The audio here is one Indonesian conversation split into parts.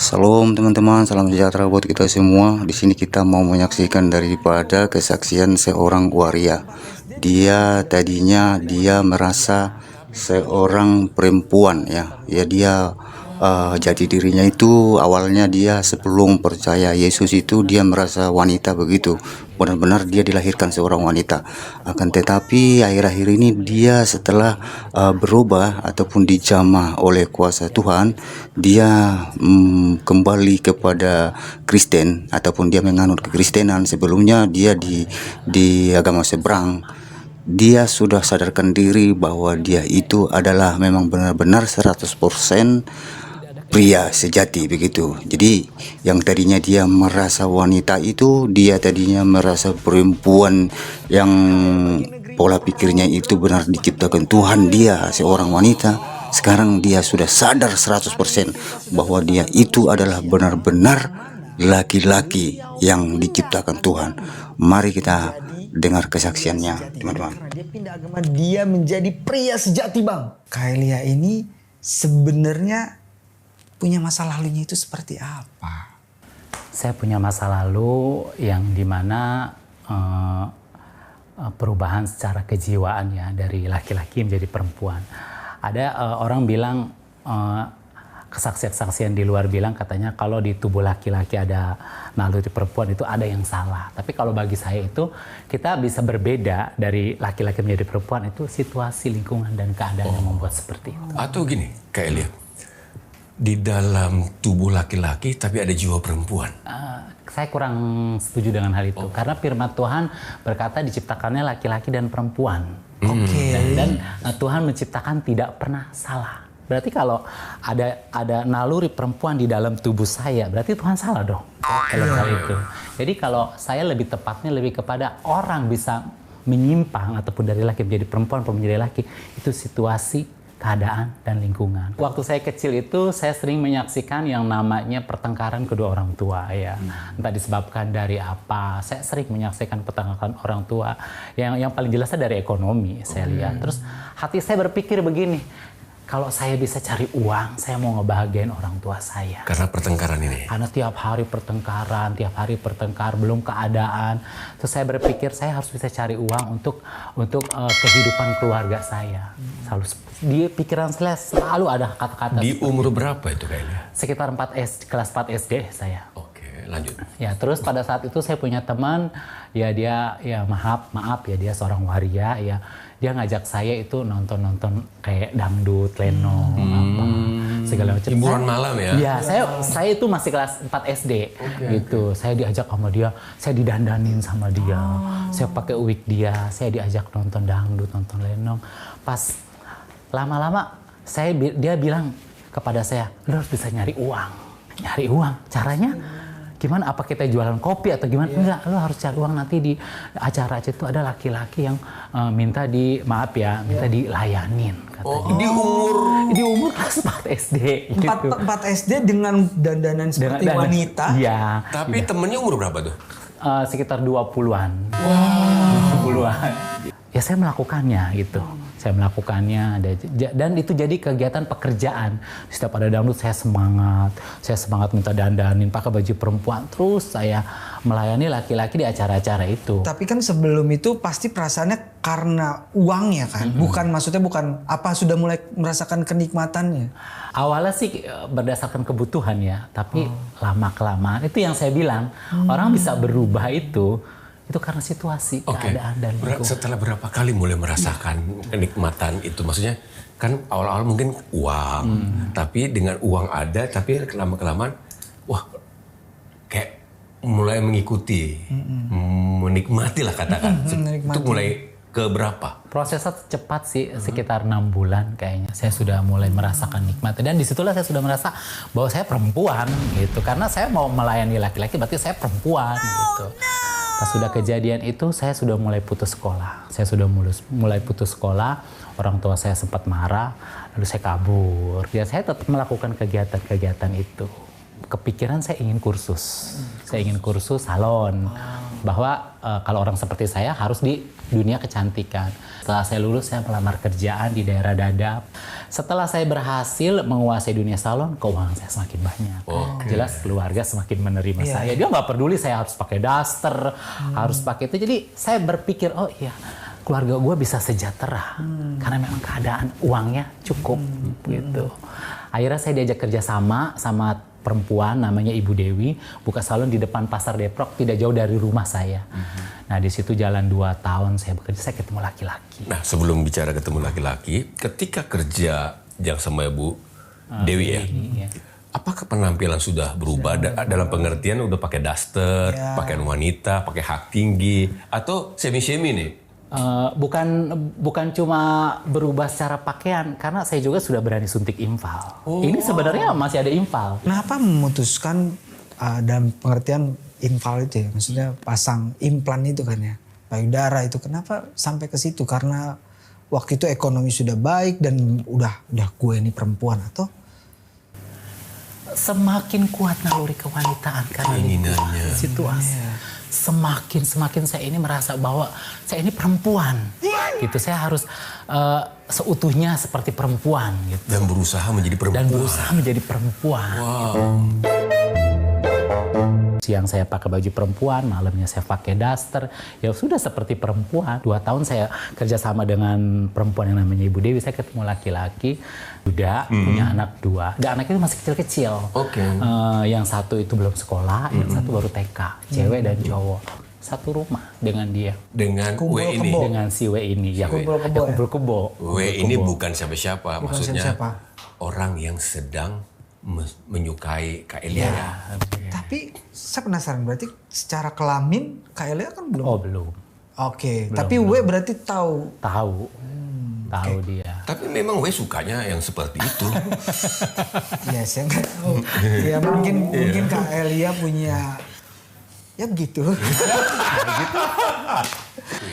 Salam teman-teman, salam sejahtera buat kita semua. Di sini kita mau menyaksikan daripada kesaksian seorang waria. Dia tadinya merasa seorang perempuan ya. Dia jadi dirinya itu awalnya dia sebelum percaya Yesus itu dia merasa wanita begitu. Benar-benar dia dilahirkan seorang wanita. Akan tetapi akhir-akhir ini dia setelah berubah ataupun dijamah oleh kuasa Tuhan, dia kembali kepada Kristen ataupun dia menganut kekristenan. Sebelumnya dia di agama seberang. Dia sudah sadarkan diri bahwa dia itu adalah memang benar-benar 100% pria sejati begitu. Jadi yang tadinya dia merasa wanita itu, dia tadinya merasa perempuan yang pola pikirnya itu benar diciptakan Tuhan, dia seorang wanita. Sekarang dia sudah sadar 100% bahwa dia itu adalah benar-benar laki-laki yang diciptakan Tuhan. Mari kita dengar kesaksiannya, teman-teman. Karena dia pindah agama, dia menjadi pria sejati, Bang. Kaelia ini sebenarnya punya masa lalunya itu seperti apa? Saya punya masa lalu yang dimana perubahan secara kejiwaan ya, dari laki-laki menjadi perempuan. Ada orang bilang, kesaksian-kesaksian di luar bilang katanya kalau di tubuh laki-laki ada naluri perempuan itu ada yang salah. Tapi kalau bagi saya itu kita bisa berbeda dari laki-laki menjadi perempuan, itu situasi, lingkungan, dan keadaan yang membuat seperti itu. Atau gini, kayak lihat di dalam tubuh laki-laki tapi ada jiwa perempuan. Saya kurang setuju dengan hal itu. Karena firman Tuhan berkata diciptakannya laki-laki dan perempuan. Dan Tuhan menciptakan tidak pernah salah. Berarti kalau ada naluri perempuan di dalam tubuh saya, berarti Tuhan salah dong. Kalau hal itu. Jadi kalau saya lebih tepatnya lebih kepada orang bisa menyimpang ataupun dari laki menjadi perempuan, perempuan menjadi laki, itu situasi, keadaan, dan lingkungan. Waktu saya kecil itu saya sering menyaksikan yang namanya pertengkaran kedua orang tua ya. Entah disebabkan dari apa. Saya sering menyaksikan pertengkaran orang tua. Yang paling jelasnya dari ekonomi saya lihat. Terus hati saya berpikir begini, kalau saya bisa cari uang, saya mau ngebahagiain orang tua saya. Karena pertengkaran ini. Karena tiap hari pertengkar, belum keadaan. Terus saya berpikir saya harus bisa cari uang untuk kehidupan keluarga saya. Selalu di pikiran saya selalu ada kata-kata. Di umur berapa itu kayaknya? Sekitar kelas 4 SD saya. Oke, lanjut. Ya, terus pada saat itu saya punya teman, ya dia ya maaf ya dia seorang waria ya. Dia ngajak saya itu nonton kayak dangdut, lenong, apa segala macam. Hiburan malam ya? Iya, saya itu masih kelas 4 SD gitu. Saya diajak sama dia, saya didandanin sama dia. Saya pakai wig dia, saya diajak nonton dangdut, nonton lenong. Pas lama-lama dia bilang kepada saya, "Lu harus bisa nyari uang." Nyari uang, caranya gimana? Apa kita jualan kopi atau gimana? Enggak, lo harus cari uang. Nanti di acara itu ada laki-laki yang minta dilayanin katanya. Di umur kelas 4 SD gitu. 4 SD dengan dandanan seperti wanita. Iya. Tapi temennya umur berapa tuh? Sekitar 20-an. Wow. 20-an. Ya saya melakukannya gitu. Saya melakukannya dan itu jadi kegiatan pekerjaan. Setiap ada dangdut saya semangat minta dandanin pakai baju perempuan, terus saya melayani laki-laki di acara-acara itu. Tapi kan sebelum itu pasti perasaannya karena uangnya kan, bukan apa sudah mulai merasakan kenikmatannya. Awalnya sih berdasarkan kebutuhan ya, tapi lama-kelamaan itu yang saya bilang, orang bisa berubah itu karena situasi, keadaan, dan lingkungan. Setelah berapa kali mulai merasakan kenikmatan itu? Maksudnya kan awal-awal mungkin uang, tapi dengan uang ada, tapi lama-kelamaan, wah kayak mulai mengikuti, menikmati lah katakan. Itu mulai ke berapa? Prosesnya cepat sih, sekitar 6 bulan kayaknya. Saya sudah mulai merasakan nikmatnya. Dan disitulah saya sudah merasa bahwa saya perempuan gitu. Karena saya mau melayani laki-laki, berarti saya perempuan gitu. Pas sudah kejadian itu, saya sudah mulai putus sekolah. Saya sudah mulai putus sekolah, orang tua saya sempat marah, lalu saya kabur. Ya, saya tetap melakukan kegiatan-kegiatan itu. Kepikiran saya ingin kursus. Saya ingin kursus salon. Bahwa kalau orang seperti saya harus dunia kecantikan. Setelah saya lulus, saya melamar kerjaan di daerah Dadap. Setelah saya berhasil menguasai dunia salon, keuangan saya semakin banyak. Jelas keluarga semakin menerima saya. Dia nggak peduli saya harus pakai daster, harus pakai itu. Jadi saya berpikir, oh iya, keluarga gue bisa sejahtera karena memang keadaan uangnya cukup gitu. Akhirnya saya diajak kerja sama perempuan namanya Ibu Dewi, buka salon di depan Pasar Depok, tidak jauh dari rumah saya. Nah di situ jalan 2 tahun saya bekerja, saya ketemu laki-laki. Nah sebelum bicara ketemu laki-laki, ketika kerja yang sama Ibu Dewi ya, apakah penampilan sudah berubah dalam pengertian udah pakai daster, pakaian wanita, pakai hak tinggi, atau semi-semi nih? Bukan cuma berubah secara pakaian, karena saya juga sudah berani suntik infal. Ini sebenarnya masih ada infal. Kenapa memutuskan dalam pengertian infal itu ya, maksudnya pasang implan itu kan ya, payudara itu, kenapa sampai ke situ? Karena waktu itu ekonomi sudah baik dan udah gue ini perempuan, atau semakin kuat naluri kewanitaan karena situasi. Semakin saya ini merasa bahwa saya ini perempuan, gitu. Saya harus seutuhnya seperti perempuan, gitu. Dan berusaha menjadi perempuan. Wow. Gitu. Siang saya pakai baju perempuan, malamnya saya pakai daster. Ya sudah seperti perempuan. 2 tahun saya kerjasama dengan perempuan yang namanya Ibu Dewi. Saya ketemu laki-laki, udah punya anak 2. Dan anaknya itu masih kecil-kecil. Yang satu itu belum sekolah, yang satu baru TK. Cewek dan cowok. Satu rumah dengan dia. Dengan W ini? Dengan si W ini. Ya, kumpul kebo. W ini bukan siapa-siapa. Maksudnya orang yang sedang menyukai Kak Elia. Tapi saya penasaran, berarti secara kelamin Kak Elia kan belum? Oh belum. Oke, tapi W berarti tahu. Tahu dia. Tapi memang W sukanya yang seperti itu. Ya saya nggak tahu. Ya mungkin Kak Elia punya ya begitu.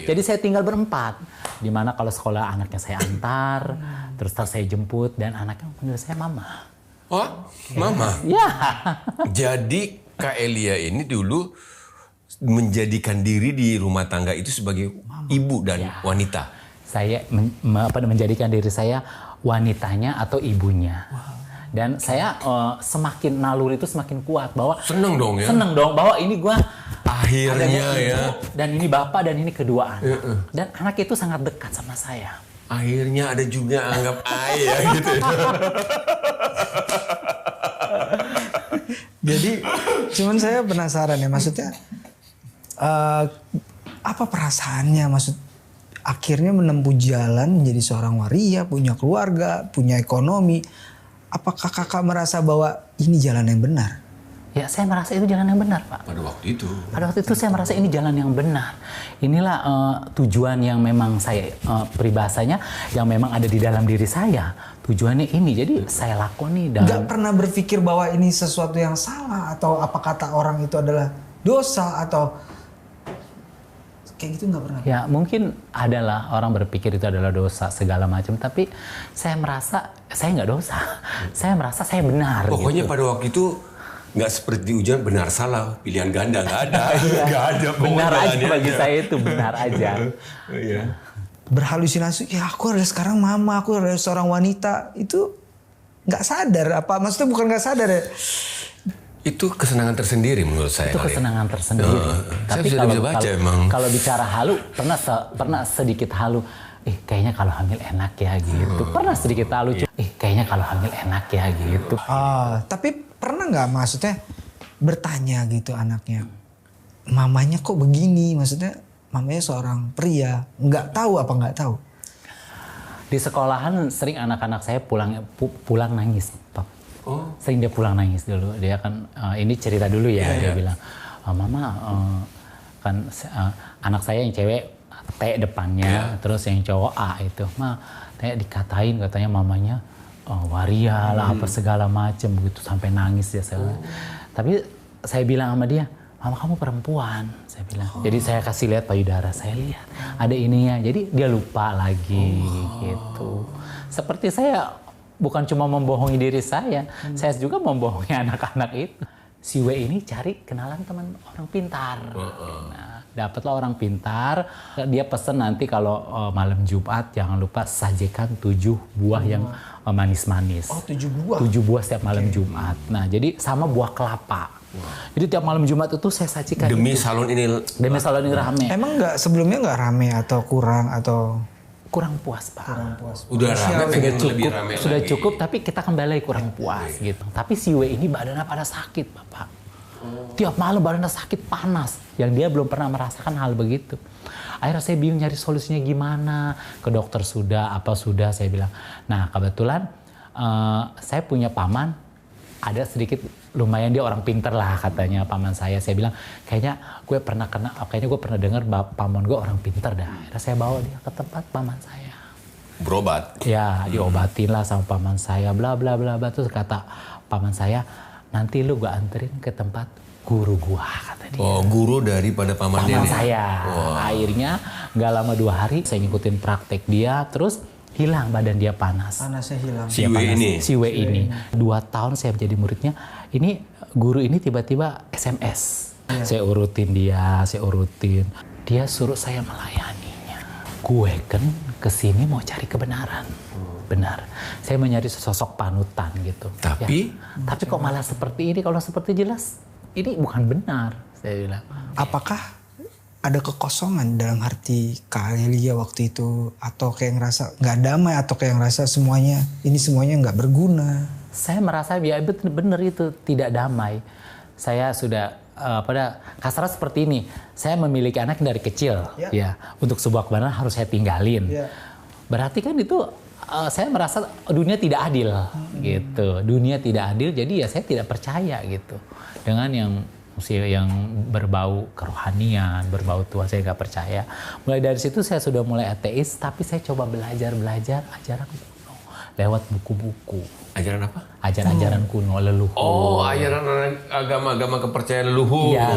Jadi saya tinggal berempat. Dimana kalau sekolah anaknya saya antar, terus saya jemput, dan anaknya panggil saya mama. Oh, mama? Ya. Jadi Kak Elia ini dulu menjadikan diri di rumah tangga itu sebagai ibu dan wanita. Saya menjadikan diri saya wanitanya atau ibunya. Dan saya semakin naluri itu semakin kuat bahwa seneng dong bahwa ini gua akhirnya ya. Dan ini bapak dan ini kedua anak. Dan anak itu sangat dekat sama saya. Akhirnya ada juga anggap ayah gitu. Jadi cuman saya penasaran ya, maksudnya apa perasaannya, maksud akhirnya menempuh jalan menjadi seorang waria, punya keluarga, punya ekonomi. Apakah kakak merasa bahwa ini jalan yang benar? Ya, saya merasa itu jalan yang benar, Pak. Pada waktu itu saya merasa ini jalan yang benar. Inilah tujuan yang memang saya, peribahasanya yang memang ada di dalam diri saya. Tujuannya ini, jadi saya lakoni dalam... Nggak pernah berpikir bahwa ini sesuatu yang salah, atau apa kata orang itu adalah dosa, atau kayak gitu nggak pernah? Ya, mungkin adalah orang berpikir itu adalah dosa segala macam, tapi saya merasa saya nggak dosa. Saya merasa saya benar. Pokoknya gitu. pada waktu itu nggak seperti ujian benar salah, pilihan ganda nggak ada. Nggak ada. Benar aja bagi saya itu, benar aja. Iya. Berhalusinasi, ya aku adalah sekarang mama, aku adalah seorang wanita, itu nggak sadar apa? Maksudnya bukan nggak sadar ya? Itu kesenangan tersendiri menurut saya. Itu kesenangan tersendiri. Tapi saya bisa baca emang. Kalau bicara halu, pernah sedikit halu. Kayaknya kalau hamil enak ya gitu. Pernah sedikit halu. Kayaknya kalau hamil enak ya gitu. Tapi pernah nggak, maksudnya bertanya gitu anaknya, mamanya kok begini? Maksudnya mamanya seorang pria, nggak tahu apa nggak tahu? Di sekolahan sering anak-anak saya pulang nangis, Pak. Sering dia pulang nangis dulu. Dia kan ini cerita dulu ya. Dia bilang, mama kan anak saya yang cewek T depannya, terus yang cowok A itu, kayak dikatain katanya mamanya waria lah apa segala macem begitu, sampai nangis dia. Tapi saya bilang sama dia, mama kamu perempuan, saya bilang. Jadi saya kasih lihat payudara, saya lihat ada ininya. Jadi dia lupa lagi gitu. Seperti saya bukan cuma membohongi diri saya juga membohongi anak-anak itu. Si W ini cari kenalan teman orang pintar. Nah, Dapatlah orang pintar, dia pesen nanti kalau malam Jumat jangan lupa sajikan 7 buah yang manis-manis. Oh, 7 buah? 7 buah setiap malam Jumat. Nah, jadi sama buah kelapa. Jadi tiap malam Jumat itu saya sajikan. Demi salon ini rame. Emang sebelumnya nggak rame atau kurang atau? Kurang puas, Pak. udah rame, pengen lebih rame Sudah lagi. cukup, tapi kita kembali kurang puas gitu. Tapi si W ini badannya pada sakit, Bapak. Tiap malam badannya sakit, panas. Yang dia belum pernah merasakan hal begitu. Akhirnya saya bingung nyari solusinya gimana. Ke dokter sudah, apa sudah, saya bilang. Nah, kebetulan saya punya paman, ada sedikit, lumayan dia orang pinter lah katanya paman saya. Saya bilang, kayaknya gue pernah dengar paman gue orang pinter dah. Akhirnya saya bawa dia ke tempat paman saya. Berobat. Ya, diobatin lah sama paman saya, bla bla bla bla. Terus kata paman saya, nanti lu gue anterin ke tempat guru gua, kata dia. Oh, guru daripada pamannya. Paman saya. Akhirnya nggak lama 2 hari saya ngikutin praktek dia, terus hilang badan dia panas. Panasnya hilang. Si W ini. Si W ini. 2 tahun saya menjadi muridnya. Ini guru ini tiba-tiba SMS. Saya urutin dia, Dia suruh saya melayaninya. Gue kan kesini mau cari kebenaran. Benar. Saya mau nyari sosok panutan gitu. Tapi? Tapi kok malah seperti ini? Kalau seperti jelas, ini bukan benar. Saya bilang. Apakah ada kekosongan dalam hati Kak Elia waktu itu, atau kayak ngerasa nggak damai, atau kayak ngerasa semuanya nggak berguna? Saya merasa ya benar itu tidak damai. Saya sudah pada kasarnya seperti ini. Saya memiliki anak dari kecil, ya. Untuk sebuah kebenaran harus saya tinggalin. Berarti kan itu saya merasa dunia tidak adil, gitu. Dunia tidak adil, jadi ya saya tidak percaya gitu dengan yang berbau kerohanian, berbau Tuhan, saya nggak percaya. Mulai dari situ saya sudah mulai ateis, tapi saya coba belajar ajaran kuno lewat buku-buku. Ajaran apa? Ajaran kuno, leluhur. Oh, ajaran agama-agama kepercayaan leluhur. Ya.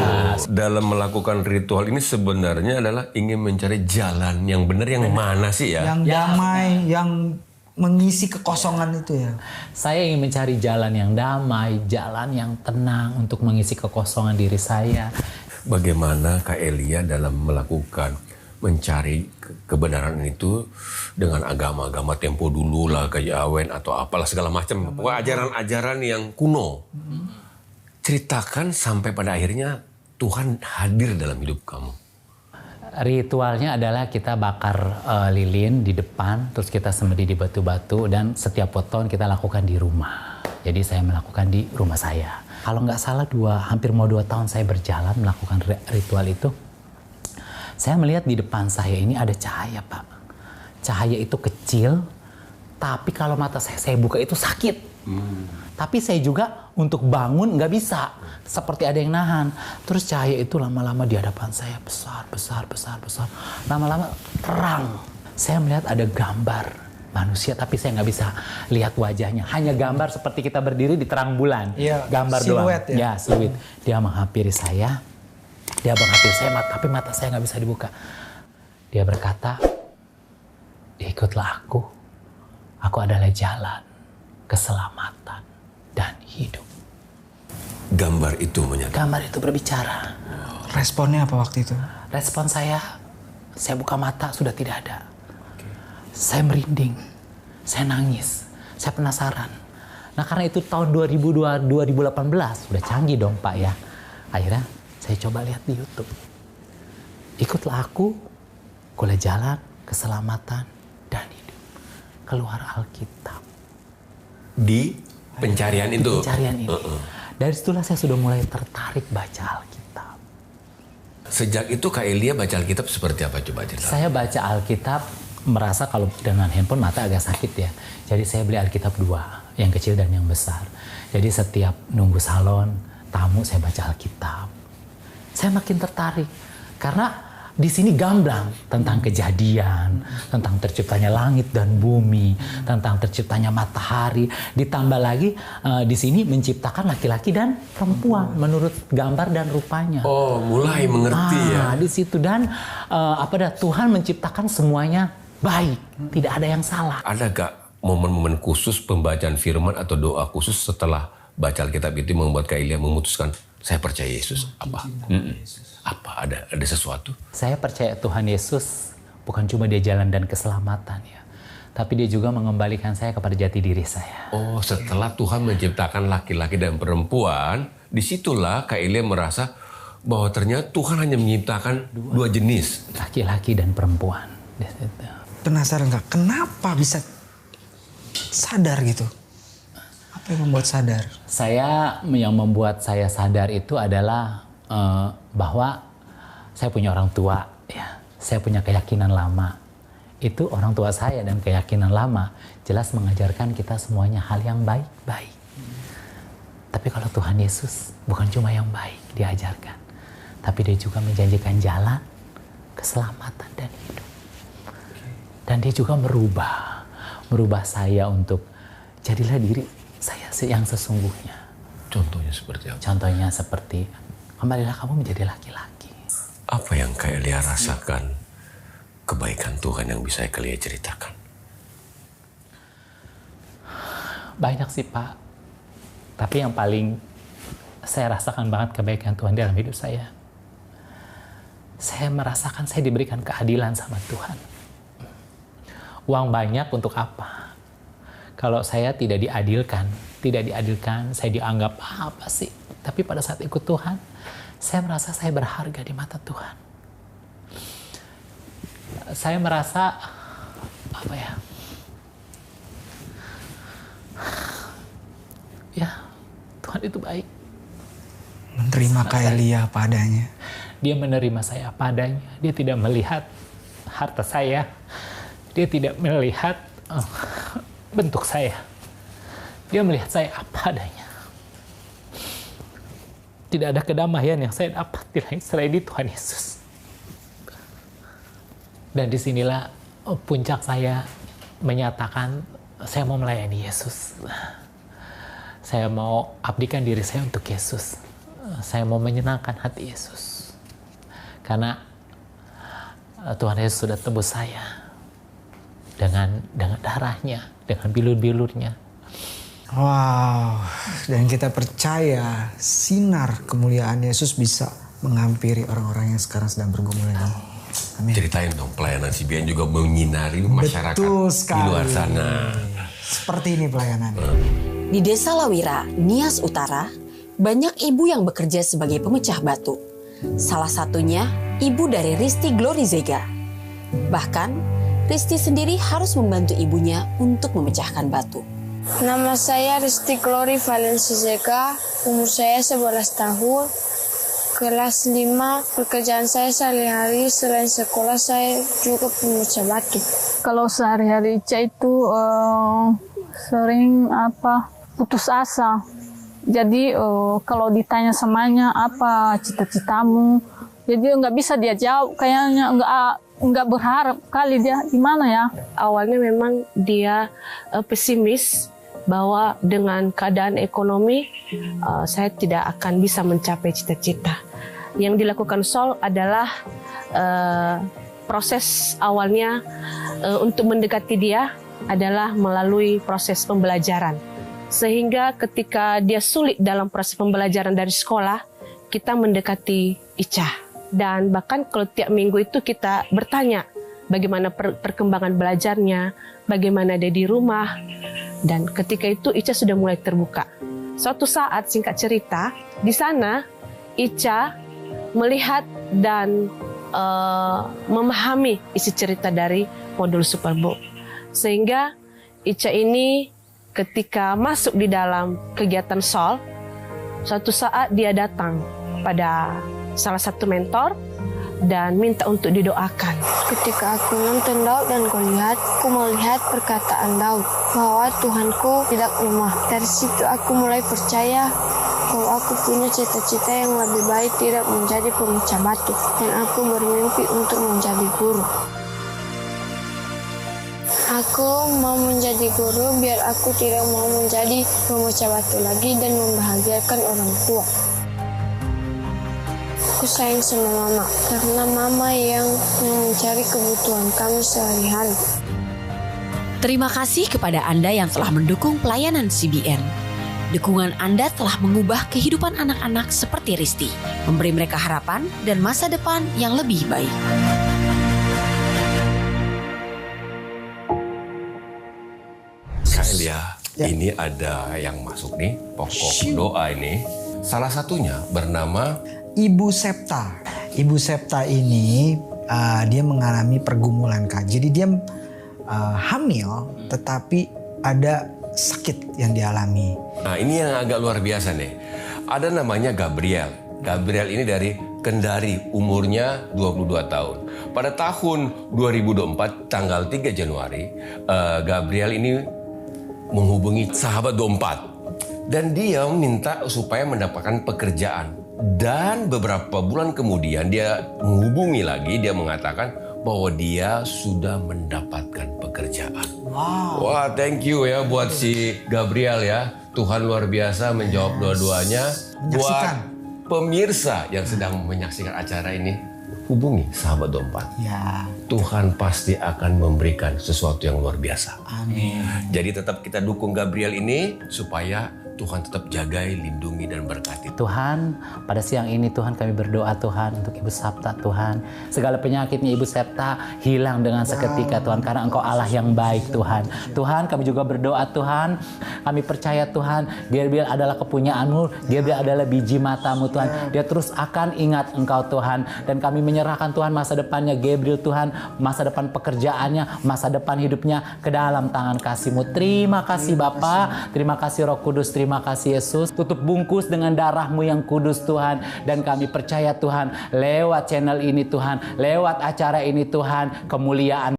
Dalam melakukan ritual ini sebenarnya adalah ingin mencari jalan yang benar, yang mana sih ya? Yang damai, yang mengisi kekosongan itu ya. Saya ingin mencari jalan yang damai, jalan yang tenang untuk mengisi kekosongan diri saya. Bagaimana Kak Elia dalam melakukan mencari kebenaran itu dengan agama-agama tempo dulu lah, kayak Awen atau apalah segala macam, pokoknya ajaran-ajaran yang kuno. Ceritakan sampai pada akhirnya Tuhan hadir dalam hidup kamu. Ritualnya adalah kita bakar lilin di depan, terus kita semedi di batu-batu, dan setiap poton kita lakukan di rumah. Jadi saya melakukan di rumah saya. Kalau nggak salah hampir mau 2 tahun saya berjalan melakukan ritual itu, saya melihat di depan saya ini ada cahaya, Pak. Cahaya itu kecil, tapi kalau mata saya buka itu sakit. Tapi saya juga untuk bangun nggak bisa, seperti ada yang nahan. Terus cahaya itu lama-lama di hadapan saya besar. Lama-lama terang. Saya melihat ada gambar manusia, tapi saya nggak bisa lihat wajahnya. Hanya gambar seperti kita berdiri di terang bulan. Iya, Gambar siluet doang. Ya, siluet. Dia menghampiri saya. Tapi mata saya nggak bisa dibuka. Dia berkata, ikutlah aku. Aku adalah jalan, keselamatan, dan hidup. Gambar itu menyatakan. Gambar itu berbicara. Responnya apa waktu itu? Respon saya buka mata, sudah tidak ada. Saya merinding, saya nangis, saya penasaran. Nah karena itu tahun 2018, udah canggih dong Pak ya. Akhirnya saya coba lihat di YouTube. Ikutlah aku jalan, keselamatan, dan hidup. Keluar Alkitab. Di pencarian itu? Pencarian ini. Dari situlah saya sudah mulai tertarik baca Alkitab. Sejak itu Kak Elia baca Alkitab seperti apa? Coba cerita. Saya baca Alkitab, merasa kalau dengan handphone mata agak sakit ya. Jadi saya beli Alkitab 2, yang kecil dan yang besar. Jadi setiap nunggu salon, tamu saya baca Alkitab. Saya makin tertarik karena di sini gamblang tentang kejadian, tentang terciptanya langit dan bumi, tentang terciptanya matahari. Ditambah lagi di sini menciptakan laki-laki dan perempuan menurut gambar dan rupanya. Oh, mulai mengerti ya. Di situ dan Tuhan menciptakan semuanya baik, tidak ada yang salah. Ada gak momen-momen khusus pembacaan firman atau doa khusus setelah baca Alkitab itu membuat Kak Elia memutuskan saya percaya Yesus. Apa? Apa ada sesuatu? Saya percaya Tuhan Yesus bukan cuma dia jalan dan keselamatan ya, tapi dia juga mengembalikan saya kepada jati diri saya. Oh, setelah Tuhan menciptakan laki-laki dan perempuan, disitulah Kak Elia merasa bahwa ternyata Tuhan hanya menciptakan dua jenis. Laki-laki dan perempuan. Penasaran nggak? Kenapa bisa sadar gitu? Apa yang membuat sadar? Yang membuat saya sadar itu adalah bahwa saya punya orang tua, ya. Saya punya keyakinan lama. Itu orang tua saya dan keyakinan lama jelas mengajarkan kita semuanya hal yang baik-baik. Tapi kalau Tuhan Yesus bukan cuma yang baik diajarkan, tapi dia juga menjanjikan jalan, keselamatan dan hidup. Dan dia juga merubah saya untuk jadilah diri saya yang sesungguhnya. Contohnya seperti apa? Contohnya seperti, kembalilah kamu menjadi laki-laki. Apa yang Kak Elia rasakan kebaikan Tuhan yang bisa Kak Elia ceritakan? Banyak sih Pak. Tapi yang paling saya rasakan banget kebaikan Tuhan dalam hidup saya. Saya merasakan saya diberikan keadilan sama Tuhan. Uang banyak untuk apa? Kalau saya tidak diadilkan, saya dianggap apa sih? Tapi pada saat ikut Tuhan, saya merasa saya berharga di mata Tuhan. Saya merasa, apa ya? Ya, Tuhan itu baik. Menerima Kak Elia apa adanya. Dia menerima saya apa adanya. Dia tidak melihat harta saya. Dia tidak melihat bentuk saya. Dia melihat saya apa adanya. Tidak ada kedamaian yang saya dapat selain di Tuhan Yesus. Dan disinilah puncak saya menyatakan saya mau melayani Yesus. Saya mau abdikan diri saya untuk Yesus. Saya mau menyenangkan hati Yesus. Karena Tuhan Yesus sudah tebus saya dengan darahnya, dengan bilur-bilurnya. Wow, dan kita percaya sinar kemuliaan Yesus bisa menghampiri orang-orang yang sekarang sedang bergumul ini. Amin. Ceritain dong, pelayanan CBN juga menyinari masyarakat di luar sana. Seperti ini pelayanan. Di Desa Lawira, Nias Utara, banyak ibu yang bekerja sebagai pemecah batu. Salah satunya ibu dari Risti Glorizega. Bahkan, Risti sendiri harus membantu ibunya untuk memecahkan batu. Nama saya Risti Glory Valencia, umur saya 11 tahun, kelas 5. Pekerjaan saya sehari-hari selain sekolah saya juga pemecah batu. Kalau sehari-hari Ica itu sering putus asa. Jadi kalau ditanya samanya apa cita-citamu, jadi nggak bisa dia jawab, kayaknya nggak berharap kali dia gimana ya. Awalnya memang dia pesimis bahwa dengan keadaan ekonomi saya tidak akan bisa mencapai cita-cita. Yang dilakukan Sol adalah proses awalnya untuk mendekati dia adalah melalui proses pembelajaran. Sehingga ketika dia sulit dalam proses pembelajaran dari sekolah, kita mendekati Ica. Dan bahkan kalau tiap minggu itu kita bertanya bagaimana perkembangan belajarnya, bagaimana dia di rumah. Dan ketika itu Ica sudah mulai terbuka. Suatu saat, singkat cerita, di sana Ica melihat dan memahami isi cerita dari modul Superbook. Sehingga Ica ini ketika masuk di dalam kegiatan Sol, suatu saat dia datang pada salah satu mentor dan minta untuk didoakan. Ketika aku nonton Daud dan Goliat, aku melihat perkataan Daud bahwa Tuhanku tidak lemah. Dari situ aku mulai percaya kalau aku punya cita-cita yang lebih baik tidak menjadi pemecah batu, dan aku bermimpi untuk menjadi guru. Aku mau menjadi guru biar aku tidak mau menjadi pemecah batu lagi dan membahagiakan orang tua. Aku sayang sama mama, karena mama yang mencari kebutuhan kami sehari-hari. Terima kasih kepada Anda yang telah mendukung pelayanan CBN. Dukungan Anda telah mengubah kehidupan anak-anak seperti Risti, memberi mereka harapan dan masa depan yang lebih baik. Kak Elia, ini ada yang masuk nih, pokok doa ini. Salah satunya bernama Ibu Septa. Ibu Septa ini dia mengalami pergumulan, Kak. Jadi dia hamil tetapi ada sakit yang dialami. Nah, ini yang agak luar biasa nih. Ada namanya Gabriel. Gabriel ini dari Kendari, umurnya 22 tahun. Pada tahun 2024, tanggal 3 Januari, Gabriel ini menghubungi sahabat 24. Dan dia minta supaya mendapatkan pekerjaan. Dan beberapa bulan kemudian dia menghubungi lagi, dia mengatakan bahwa dia sudah mendapatkan pekerjaan. Wow. Wah, thank you ya buat si Gabriel ya. Tuhan luar biasa menjawab dua-duanya. Buat pemirsa yang sedang menyaksikan acara ini, hubungi sahabat 24. Ya. Tuhan pasti akan memberikan sesuatu yang luar biasa. Amin. Jadi tetap kita dukung Gabriel ini supaya Tuhan tetap jagai, lindungi, dan berkati. Tuhan, pada siang ini Tuhan kami berdoa Tuhan untuk Ibu Septa Tuhan. Segala penyakitnya Ibu Septa hilang dengan seketika Tuhan, karena Engkau Allah yang baik Tuhan. Tuhan, kami juga berdoa Tuhan, kami percaya Tuhan, Gabriel adalah kepunyaan-Mu, Gabriel adalah biji mata-Mu Tuhan. Dia terus akan ingat Engkau Tuhan, dan kami menyerahkan Tuhan masa depannya Gabriel Tuhan, masa depan pekerjaannya, masa depan hidupnya ke dalam tangan kasih-Mu. Terima kasih Bapa, terima kasih Roh Kudus, terima kasih Yesus. Tutup bungkus dengan darah-Mu yang kudus Tuhan. Dan kami percaya Tuhan, lewat channel ini Tuhan, lewat acara ini Tuhan, kemuliaan